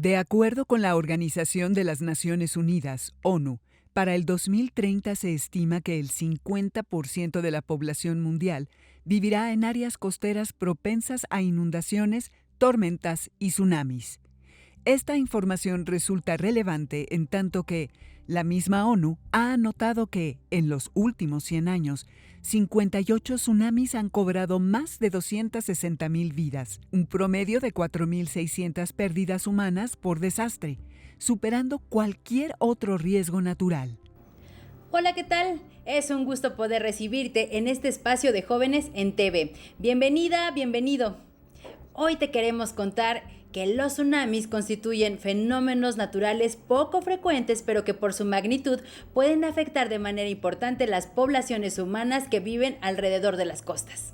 De acuerdo con la Organización de las Naciones Unidas, ONU, para el 2030 se estima que el 50% de la población mundial vivirá en áreas costeras propensas a inundaciones, tormentas y tsunamis. Esta información resulta relevante en tanto que la misma ONU ha anotado que, en los últimos 100 años, 58 tsunamis han cobrado más de 260,000 vidas, un promedio de 4,600 pérdidas humanas por desastre, superando cualquier otro riesgo natural. Hola, ¿qué tal? Es un gusto poder recibirte en este espacio de Jóvenes en TV. Bienvenida, bienvenido. Hoy te queremos contar que los tsunamis constituyen fenómenos naturales poco frecuentes, pero que por su magnitud pueden afectar de manera importante las poblaciones humanas que viven alrededor de las costas.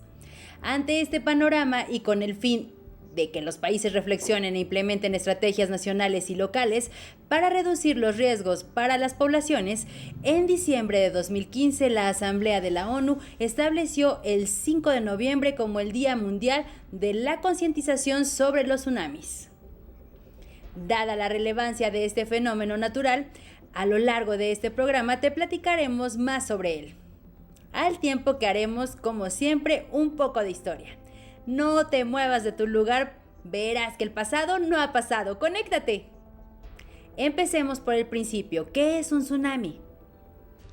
Ante este panorama y con el fin de que los países reflexionen e implementen estrategias nacionales y locales para reducir los riesgos para las poblaciones, en diciembre de 2015 la Asamblea de la ONU estableció el 5 de noviembre como el Día Mundial de la Concientización sobre los Tsunamis. Dada la relevancia de este fenómeno natural, a lo largo de este programa te platicaremos más sobre él, al tiempo que haremos, como siempre, un poco de historia. No te muevas de tu lugar, verás que el pasado no ha pasado. ¡Conéctate! Empecemos por el principio. ¿Qué es un tsunami?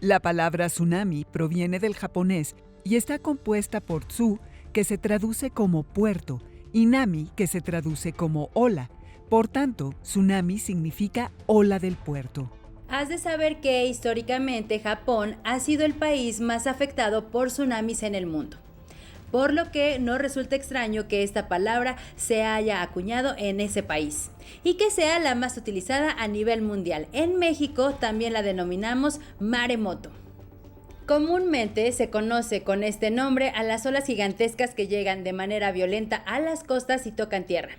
La palabra tsunami proviene del japonés y está compuesta por tsu, que se traduce como puerto, y nami, que se traduce como ola. Por tanto, tsunami significa ola del puerto. Has de saber que históricamente Japón ha sido el país más afectado por tsunamis en el mundo, por lo que no resulta extraño que esta palabra se haya acuñado en ese país y que sea la más utilizada a nivel mundial. En México también la denominamos maremoto. Comúnmente se conoce con este nombre a las olas gigantescas que llegan de manera violenta a las costas y tocan tierra.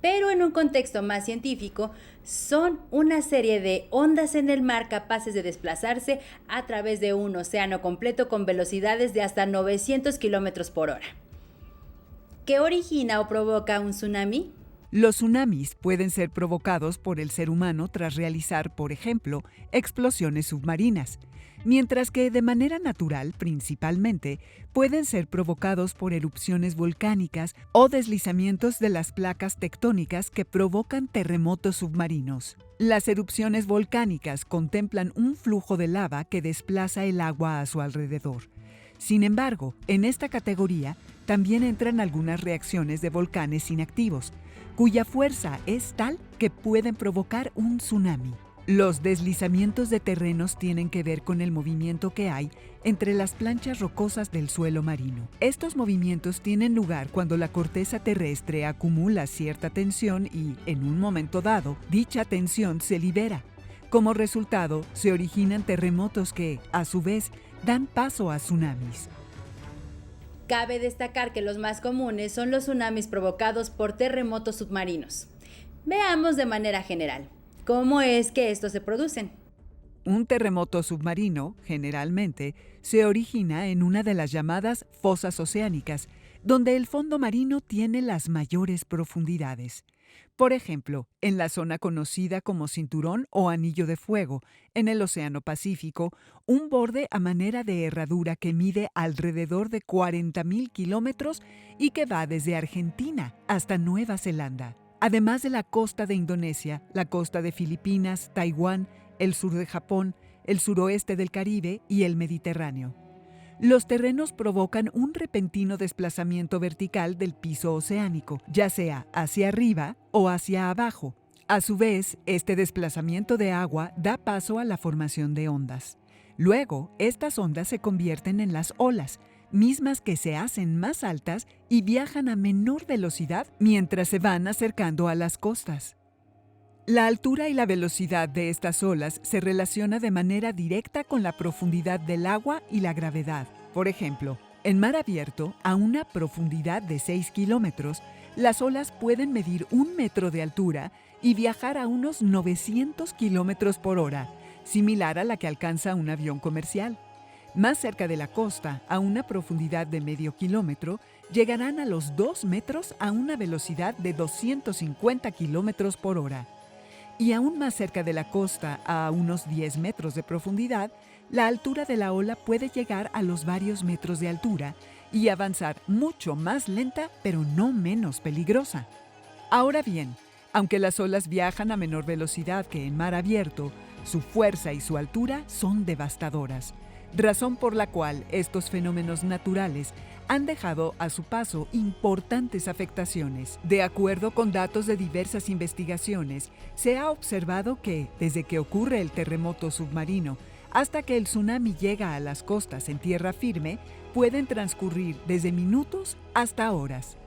Pero en un contexto más científico, son una serie de ondas en el mar capaces de desplazarse a través de un océano completo con velocidades de hasta 900 kilómetros por hora. ¿Qué origina o provoca un tsunami? Los tsunamis pueden ser provocados por el ser humano tras realizar, por ejemplo, explosiones submarinas, mientras que de manera natural, principalmente, pueden ser provocados por erupciones volcánicas o deslizamientos de las placas tectónicas que provocan terremotos submarinos. Las erupciones volcánicas contemplan un flujo de lava que desplaza el agua a su alrededor. Sin embargo, en esta categoría también entran algunas reacciones de volcanes inactivos, cuya fuerza es tal que pueden provocar un tsunami. Los deslizamientos de terrenos tienen que ver con el movimiento que hay entre las planchas rocosas del suelo marino. Estos movimientos tienen lugar cuando la corteza terrestre acumula cierta tensión y, en un momento dado, dicha tensión se libera. Como resultado, se originan terremotos que, a su vez, dan paso a tsunamis. Cabe destacar que los más comunes son los tsunamis provocados por terremotos submarinos. Veamos de manera general ¿cómo es que estos se producen? Un terremoto submarino, generalmente, se origina en una de las llamadas fosas oceánicas, donde el fondo marino tiene las mayores profundidades. Por ejemplo, en la zona conocida como cinturón o anillo de fuego, en el Océano Pacífico, un borde a manera de herradura que mide alrededor de 40,000 kilómetros y que va desde Argentina hasta Nueva Zelanda. Además de la costa de Indonesia, la costa de Filipinas, Taiwán, el sur de Japón, el suroeste del Caribe y el Mediterráneo. Los terrenos provocan un repentino desplazamiento vertical del piso oceánico, ya sea hacia arriba o hacia abajo. A su vez, este desplazamiento de agua da paso a la formación de ondas. Luego, estas ondas se convierten en las olas, mismas que se hacen más altas y viajan a menor velocidad mientras se van acercando a las costas. La altura y la velocidad de estas olas se relaciona de manera directa con la profundidad del agua y la gravedad. Por ejemplo, en mar abierto, a una profundidad de 6 kilómetros, las olas pueden medir 1 metro de altura y viajar a unos 900 kilómetros por hora, similar a la que alcanza un avión comercial. Más cerca de la costa, a una profundidad de medio kilómetro, llegarán a los 2 metros a una velocidad de 250 kilómetros por hora. Y aún más cerca de la costa, a unos 10 metros de profundidad, la altura de la ola puede llegar a los varios metros de altura y avanzar mucho más lenta, pero no menos peligrosa. Ahora bien, aunque las olas viajan a menor velocidad que en mar abierto, su fuerza y su altura son devastadoras, razón por la cual estos fenómenos naturales han dejado a su paso importantes afectaciones. De acuerdo con datos de diversas investigaciones, se ha observado que, desde que ocurre el terremoto submarino hasta que el tsunami llega a las costas en tierra firme, pueden transcurrir desde minutos hasta horas.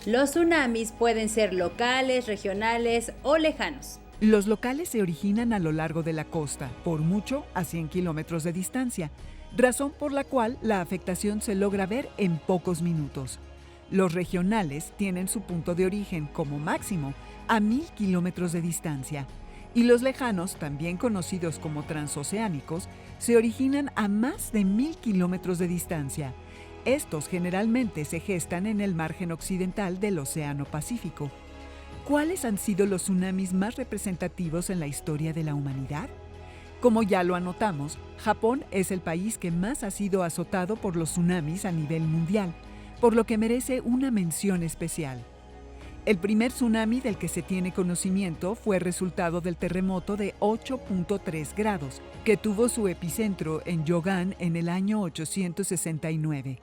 Los tsunamis pueden ser locales, regionales o lejanos. Los locales se originan a lo largo de la costa, por mucho a 100 kilómetros de distancia, razón por la cual la afectación se logra ver en pocos minutos. Los regionales tienen su punto de origen como máximo a 1000 kilómetros de distancia, y los lejanos, también conocidos como transoceánicos, se originan a más de 1000 kilómetros de distancia. Estos generalmente se gestan en el margen occidental del Océano Pacífico. ¿Cuáles han sido los tsunamis más representativos en la historia de la humanidad? Como ya lo anotamos, Japón es el país que más ha sido azotado por los tsunamis a nivel mundial, por lo que merece una mención especial. El primer tsunami del que se tiene conocimiento fue resultado del terremoto de 8.3 grados, que tuvo su epicentro en Yōgan en el año 869.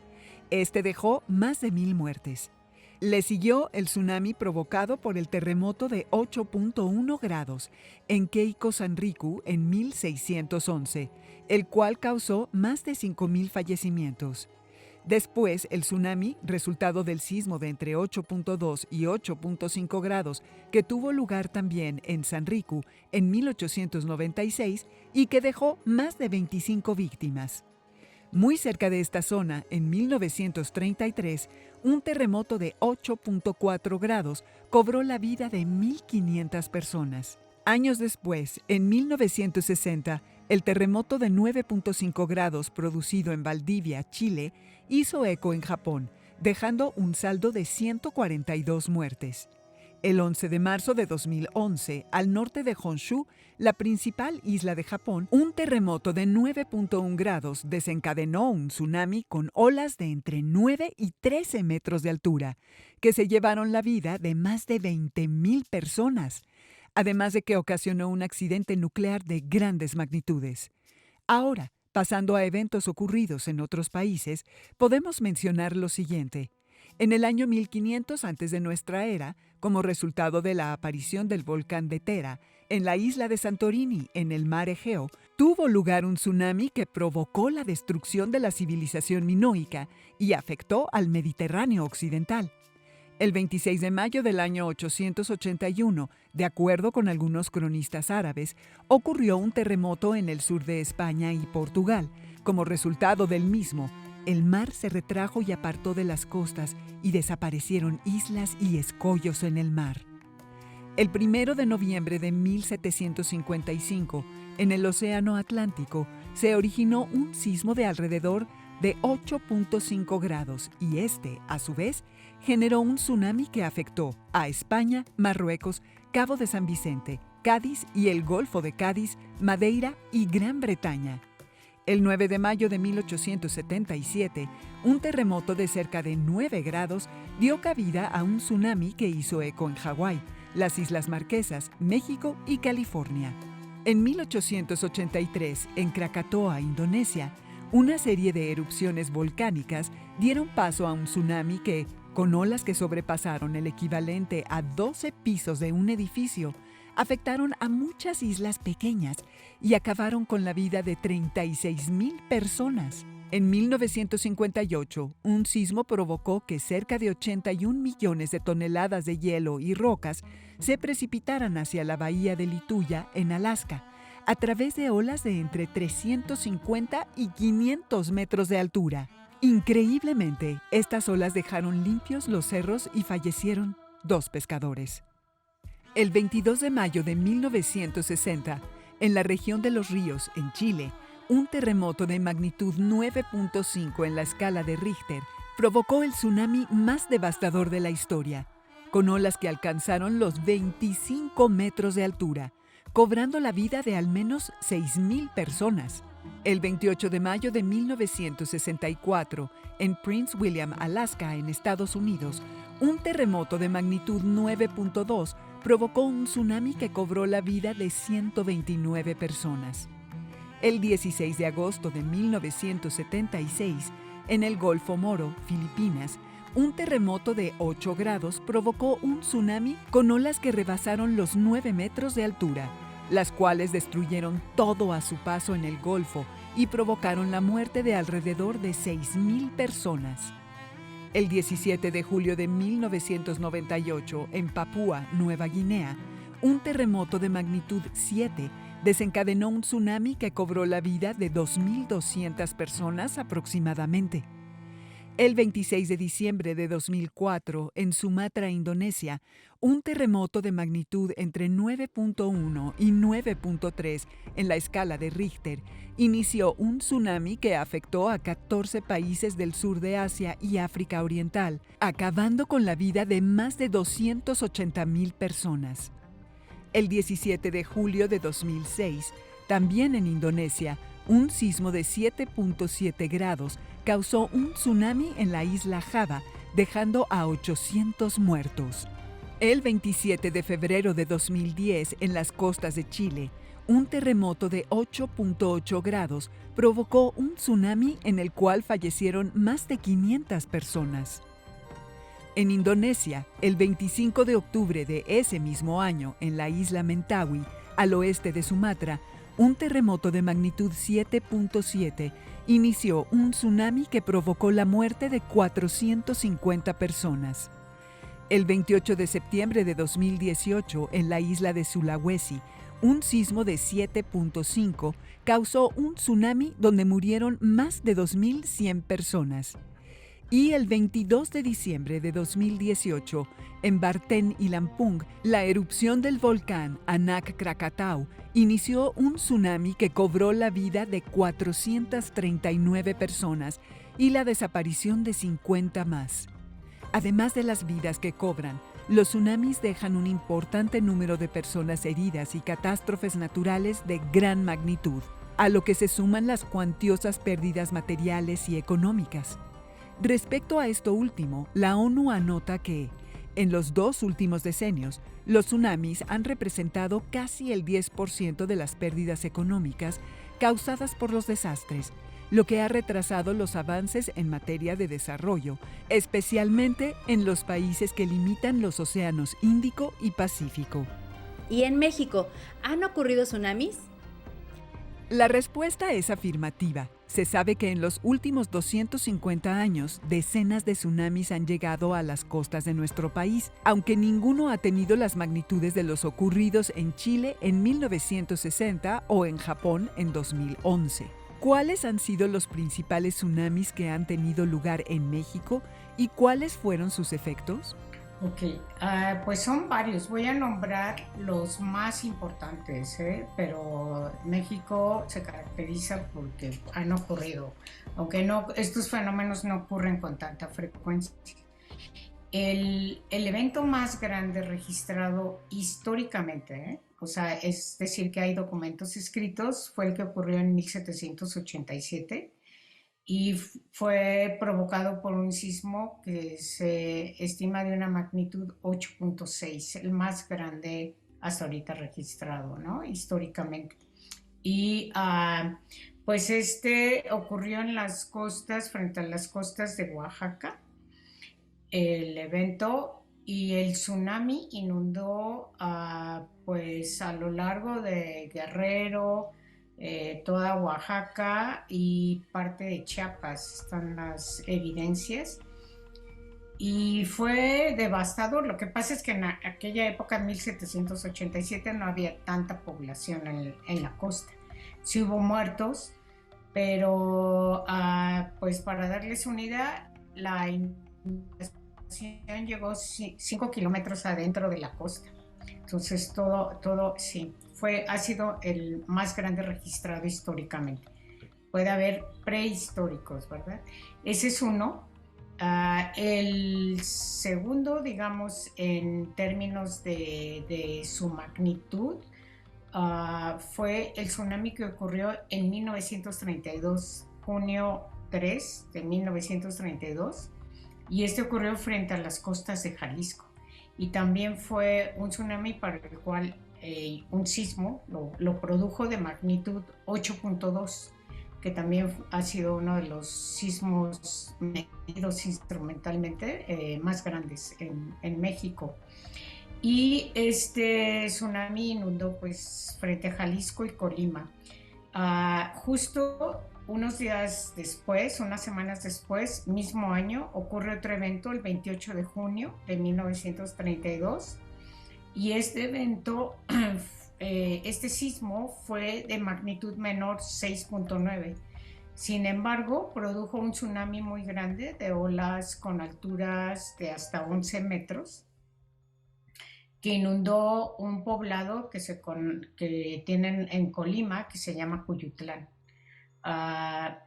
Este dejó más de 1000 muertes. Le siguió el tsunami provocado por el terremoto de 8.1 grados en Keiko Sanriku en 1611, el cual causó más de 5000 fallecimientos. Después, el tsunami, resultado del sismo de entre 8.2 y 8.5 grados, que tuvo lugar también en Sanriku en 1896 y que dejó más de 25 víctimas. Muy cerca de esta zona, en 1933, un terremoto de 8.4 grados cobró la vida de 1.500 personas. Años después, en 1960, el terremoto de 9.5 grados producido en Valdivia, Chile, hizo eco en Japón, dejando un saldo de 142 muertes. El 11 de marzo de 2011, al norte de Honshu, la principal isla de Japón, un terremoto de 9.1 grados desencadenó un tsunami con olas de entre 9 y 13 metros de altura, que se llevaron la vida de más de 20.000 personas, además de que ocasionó un accidente nuclear de grandes magnitudes. Ahora, pasando a eventos ocurridos en otros países, podemos mencionar lo siguiente. En el año 1500 antes de nuestra era, como resultado de la aparición del volcán de Tera, en la isla de Santorini, en el mar Egeo, tuvo lugar un tsunami que provocó la destrucción de la civilización minoica y afectó al Mediterráneo occidental. El 26 de mayo del año 881, de acuerdo con algunos cronistas árabes, ocurrió un terremoto en el sur de España y Portugal. Como resultado del mismo, el mar se retrajo y apartó de las costas y desaparecieron islas y escollos en el mar. El 1 de noviembre de 1755, en el Océano Atlántico, se originó un sismo de alrededor de 8.5 grados y este, a su vez, generó un tsunami que afectó a España, Marruecos, Cabo de San Vicente, Cádiz y el Golfo de Cádiz, Madeira y Gran Bretaña. El 9 de mayo de 1877, un terremoto de cerca de 9 grados dio cabida a un tsunami que hizo eco en Hawái, las Islas Marquesas, México y California. En 1883, en Krakatoa, Indonesia, una serie de erupciones volcánicas dieron paso a un tsunami que, con olas que sobrepasaron el equivalente a 12 pisos de un edificio, afectaron a muchas islas pequeñas y acabaron con la vida de 36,000 personas. En 1958, un sismo provocó que cerca de 81 millones de toneladas de hielo y rocas se precipitaran hacia la bahía de Lituya, en Alaska, a través de olas de entre 350 y 500 metros de altura. Increíblemente, estas olas dejaron limpios los cerros y fallecieron 2 pescadores. El 22 de mayo de 1960, en la región de Los Ríos, en Chile, un terremoto de magnitud 9.5 en la escala de Richter provocó el tsunami más devastador de la historia, con olas que alcanzaron los 25 metros de altura, cobrando la vida de al menos 6,000 personas. El 28 de mayo de 1964, en Prince William, Alaska, en Estados Unidos, un terremoto de magnitud 9.2 provocó un tsunami que cobró la vida de 129 personas. El 16 de agosto de 1976, en el Golfo Moro, Filipinas, un terremoto de 8 grados provocó un tsunami con olas que rebasaron los 9 metros de altura, las cuales destruyeron todo a su paso en el Golfo y provocaron la muerte de alrededor de 6,000 personas. El 17 de julio de 1998, en Papúa Nueva Guinea, un terremoto de magnitud 7 desencadenó un tsunami que cobró la vida de 2,200 personas aproximadamente. El 26 de diciembre de 2004, en Sumatra, Indonesia, un terremoto de magnitud entre 9.1 y 9.3 en la escala de Richter inició un tsunami que afectó a 14 países del sur de Asia y África Oriental, acabando con la vida de más de 280,000 personas. El 17 de julio de 2006, también en Indonesia, un sismo de 7.7 grados causó un tsunami en la isla Java, dejando a 800 muertos. El 27 de febrero de 2010, en las costas de Chile, un terremoto de 8.8 grados provocó un tsunami en el cual fallecieron más de 500 personas. En Indonesia, el 25 de octubre de ese mismo año, en la isla Mentawai, al oeste de Sumatra, un terremoto de magnitud 7.7 inició un tsunami que provocó la muerte de 450 personas. El 28 de septiembre de 2018, en la isla de Sulawesi, un sismo de 7.5 causó un tsunami donde murieron más de 2,100 personas. Y el 22 de diciembre de 2018, en Bartén y Lampung, la erupción del volcán Anak Krakatau inició un tsunami que cobró la vida de 439 personas y la desaparición de 50 más. Además de las vidas que cobran, los tsunamis dejan un importante número de personas heridas y catástrofes naturales de gran magnitud, a lo que se suman las cuantiosas pérdidas materiales y económicas. Respecto a esto último, la ONU anota que, en los 2 últimos decenios, los tsunamis han representado casi el 10% de las pérdidas económicas causadas por los desastres, lo que ha retrasado los avances en materia de desarrollo, especialmente en los países que limitan los océanos Índico y Pacífico. ¿Y en México han ocurrido tsunamis? La respuesta es afirmativa. Se sabe que en los últimos 250 años, decenas de tsunamis han llegado a las costas de nuestro país, aunque ninguno ha tenido las magnitudes de los ocurridos en Chile en 1960 o en Japón en 2011. ¿Cuáles han sido los principales tsunamis que han tenido lugar en México y cuáles fueron sus efectos? Ok, pues son varios. Voy a nombrar los más importantes, pero México se caracteriza porque han ocurrido, aunque no, estos fenómenos no ocurren con tanta frecuencia. El evento más grande registrado históricamente, o sea, es decir, que hay documentos escritos, fue el que ocurrió en 1787. Y fue provocado por un sismo que se estima de una magnitud 8.6, el más grande hasta ahorita registrado, ¿no? Históricamente. Y pues este ocurrió en las costas, frente a las costas de Oaxaca, el evento, y el tsunami inundó pues a lo largo de Guerrero, toda Oaxaca y parte de Chiapas, están las evidencias. Y fue devastador. Lo que pasa es que en aquella época, en 1787, no había tanta población en la costa. Sí hubo muertos, pero pues para darles una idea, la inundación llegó 5 kilómetros adentro de la costa. Entonces todo sí, ha sido el más grande registrado históricamente. Puede haber prehistóricos, ¿verdad? Ese es uno. El segundo, digamos, en términos de su magnitud, fue el tsunami que ocurrió en 1932, junio 3 de 1932, y este ocurrió frente a las costas de Jalisco. Y también fue un tsunami para el cual un sismo lo produjo de magnitud 8.2, que también ha sido uno de los sismos medidos instrumentalmente más grandes en México. Y este tsunami inundó pues frente a Jalisco y Colima. Justo unos días después, unas semanas después, mismo año, ocurre otro evento el 28 de junio de 1932, y este evento, este sismo fue de magnitud menor 6.9. Sin embargo, produjo un tsunami muy grande de olas con alturas de hasta 11 metros, que inundó un poblado que tienen en Colima, que se llama Cuyutlán.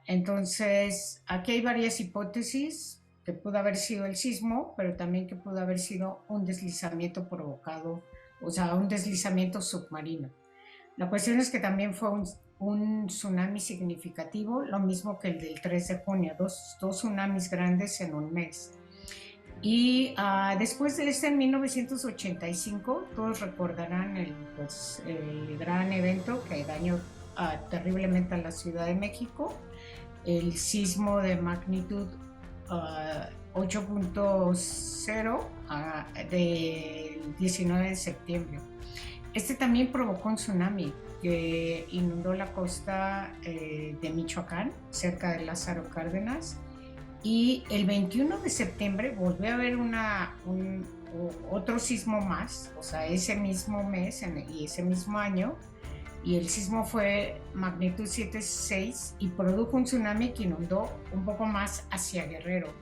Entonces, aquí hay varias hipótesis, que pudo haber sido el sismo, pero también que pudo haber sido un deslizamiento provocado, o sea, un deslizamiento submarino. La cuestión es que también fue un tsunami significativo, lo mismo que el del 3 de junio, dos tsunamis grandes en un mes. Y después de este, en 1985, todos recordarán el gran evento que dañó terriblemente a la Ciudad de México, el sismo de magnitud 8.0 del 19 de septiembre. Este también provocó un tsunami que inundó la costa de Michoacán, cerca de Lázaro Cárdenas. Y el 21 de septiembre volvió a haber otro sismo más, o sea, ese mismo mes y ese mismo año, y el sismo fue magnitud 7.6 y produjo un tsunami que inundó un poco más hacia Guerrero,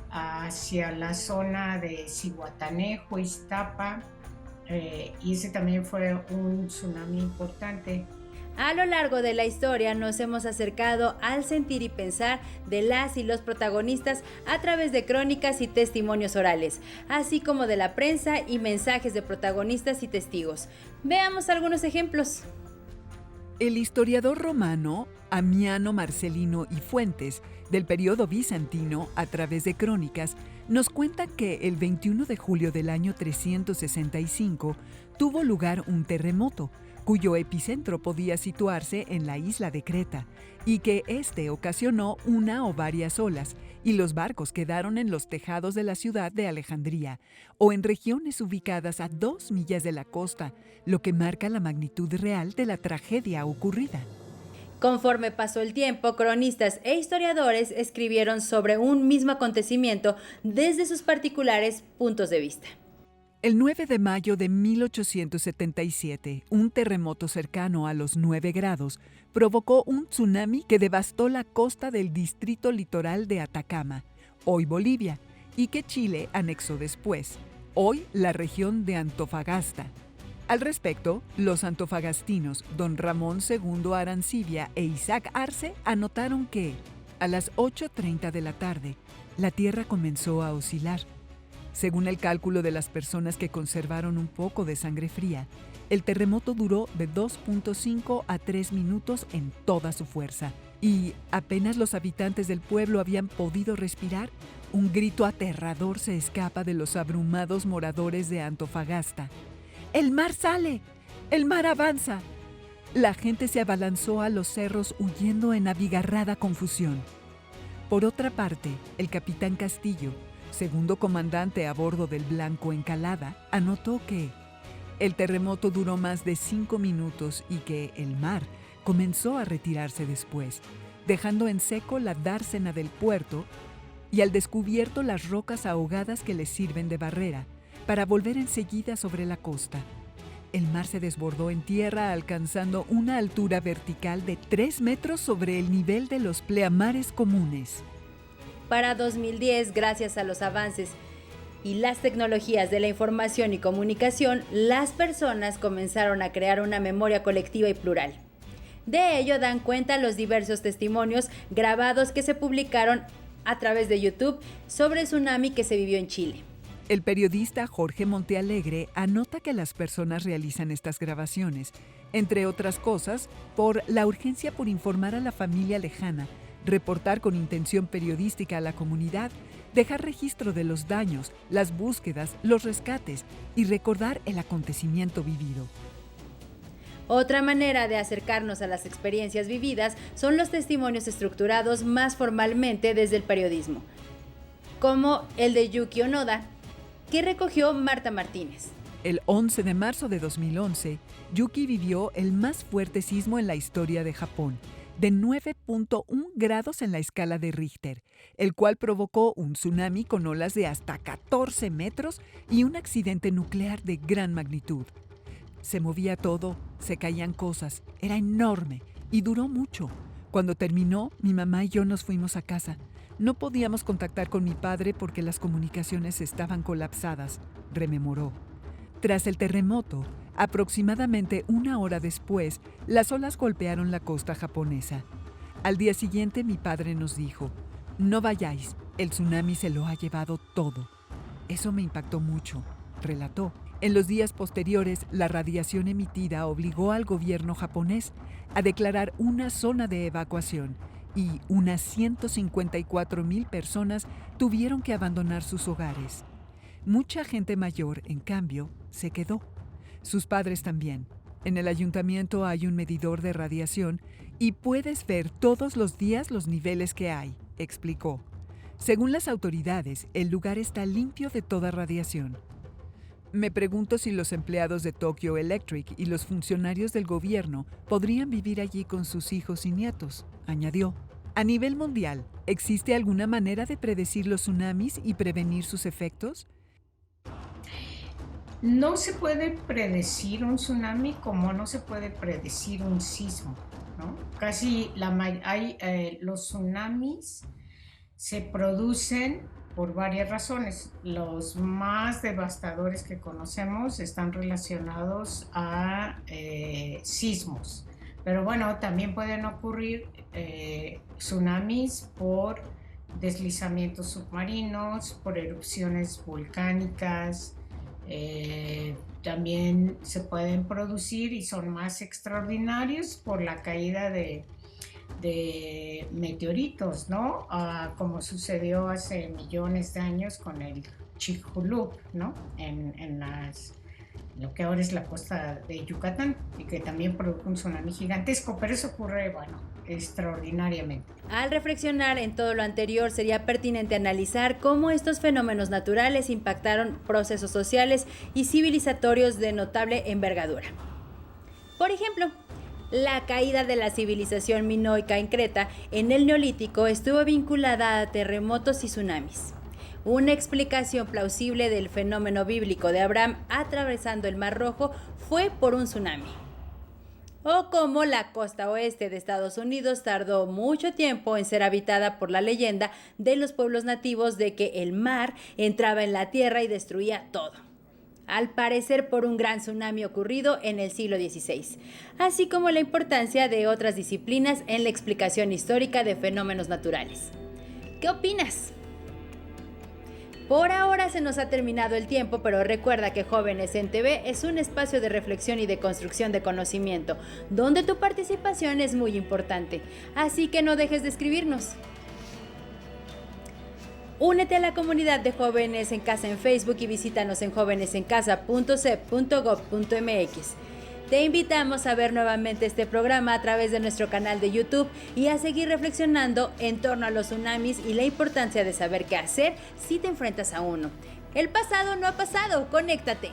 hacia la zona de Zihuatanejo, Iztapa, y ese también fue un tsunami importante. A lo largo de la historia nos hemos acercado al sentir y pensar de las y los protagonistas a través de crónicas y testimonios orales, así como de la prensa y mensajes de protagonistas y testigos. Veamos algunos ejemplos. El historiador romano Ammiano Marcelino y Fuentes, del periodo bizantino, a través de crónicas, nos cuenta que el 21 de julio del año 365 tuvo lugar un terremoto, cuyo epicentro podía situarse en la isla de Creta, y que este ocasionó una o varias olas, y los barcos quedaron en los tejados de la ciudad de Alejandría, o en regiones ubicadas a 2 millas de la costa, lo que marca la magnitud real de la tragedia ocurrida. Conforme pasó el tiempo, cronistas e historiadores escribieron sobre un mismo acontecimiento desde sus particulares puntos de vista. El 9 de mayo de 1877, un terremoto cercano a los 9 grados provocó un tsunami que devastó la costa del distrito litoral de Atacama, hoy Bolivia, y que Chile anexó después, hoy la región de Antofagasta. Al respecto, los antofagastinos don Ramón II Arancibia e Isaac Arce anotaron que, a las 8:30 de la tarde, la tierra comenzó a oscilar. Según el cálculo de las personas que conservaron un poco de sangre fría, el terremoto duró de 2.5 a 3 minutos en toda su fuerza. Y apenas los habitantes del pueblo habían podido respirar, un grito aterrador se escapa de los abrumados moradores de Antofagasta. ¡El mar sale! ¡El mar avanza! La gente se abalanzó a los cerros huyendo en abigarrada confusión. Por otra parte, el capitán Castillo, segundo comandante a bordo del Blanco Encalada, anotó que el terremoto duró más de 5 minutos y que el mar comenzó a retirarse después, dejando en seco la dársena del puerto y al descubierto las rocas ahogadas que les sirven de barrera, para volver enseguida sobre la costa. El mar se desbordó en tierra alcanzando una altura vertical de 3 metros sobre el nivel de los pleamares comunes. Para 2010, gracias a los avances y las tecnologías de la información y comunicación, las personas comenzaron a crear una memoria colectiva y plural. De ello dan cuenta los diversos testimonios grabados que se publicaron a través de YouTube sobre el tsunami que se vivió en Chile. El periodista Jorge Montealegre anota que las personas realizan estas grabaciones, entre otras cosas, por la urgencia por informar a la familia lejana, reportar con intención periodística a la comunidad, dejar registro de los daños, las búsquedas, los rescates y recordar el acontecimiento vivido. Otra manera de acercarnos a las experiencias vividas son los testimonios estructurados más formalmente desde el periodismo, como el de Yuki Onoda, que recogió Marta Martínez. El 11 de marzo de 2011, Yuki vivió el más fuerte sismo en la historia de Japón, de 9.1 grados en la escala de Richter, el cual provocó un tsunami con olas de hasta 14 metros y un accidente nuclear de gran magnitud. Se movía todo, se caían cosas, era enorme y duró mucho. Cuando terminó, mi mamá y yo nos fuimos a casa. No podíamos contactar con mi padre porque las comunicaciones estaban colapsadas, rememoró. Tras el terremoto, aproximadamente una hora después, las olas golpearon la costa japonesa. Al día siguiente mi padre nos dijo, no vayáis, el tsunami se lo ha llevado todo. Eso me impactó mucho, relató. En los días posteriores, la radiación emitida obligó al gobierno japonés a declarar una zona de evacuación y unas 154,000 personas tuvieron que abandonar sus hogares. Mucha gente mayor, en cambio, se quedó. Sus padres también. En el ayuntamiento hay un medidor de radiación y puedes ver todos los días los niveles que hay, explicó. Según las autoridades, el lugar está limpio de toda radiación. Me pregunto si los empleados de Tokyo Electric y los funcionarios del gobierno podrían vivir allí con sus hijos y nietos, añadió. A nivel mundial, ¿existe alguna manera de predecir los tsunamis y prevenir sus efectos? No se puede predecir un tsunami como no se puede predecir un sismo, ¿no? Los tsunamis se producen por varias razones. Los más devastadores que conocemos están relacionados a sismos. Pero bueno, también pueden ocurrir tsunamis por deslizamientos submarinos, por erupciones volcánicas. También se pueden producir y son más extraordinarios por la caída de meteoritos, ¿no? Como sucedió hace millones de años con el Chicxulub, ¿no? En lo que ahora es la costa de Yucatán, y que también produjo un tsunami gigantesco, pero eso ocurre, bueno, extraordinariamente. Al reflexionar en todo lo anterior, sería pertinente analizar cómo estos fenómenos naturales impactaron procesos sociales y civilizatorios de notable envergadura. Por ejemplo, la caída de la civilización minoica en Creta en el Neolítico estuvo vinculada a terremotos y tsunamis. Una explicación plausible del fenómeno bíblico de Abraham atravesando el Mar Rojo fue por un tsunami. O como la costa oeste de Estados Unidos tardó mucho tiempo en ser habitada por la leyenda de los pueblos nativos de que el mar entraba en la tierra y destruía todo. Al parecer por un gran tsunami ocurrido en el siglo XVI, así como la importancia de otras disciplinas en la explicación histórica de fenómenos naturales. ¿Qué opinas? Por ahora se nos ha terminado el tiempo, pero recuerda que Jóvenes en TV es un espacio de reflexión y de construcción de conocimiento, donde tu participación es muy importante, así que no dejes de escribirnos. Únete a la comunidad de Jóvenes en Casa en Facebook y visítanos en jovenesencasa.cep.gov.mx. Te invitamos a ver nuevamente este programa a través de nuestro canal de YouTube y a seguir reflexionando en torno a los tsunamis y la importancia de saber qué hacer si te enfrentas a uno. El pasado no ha pasado, conéctate.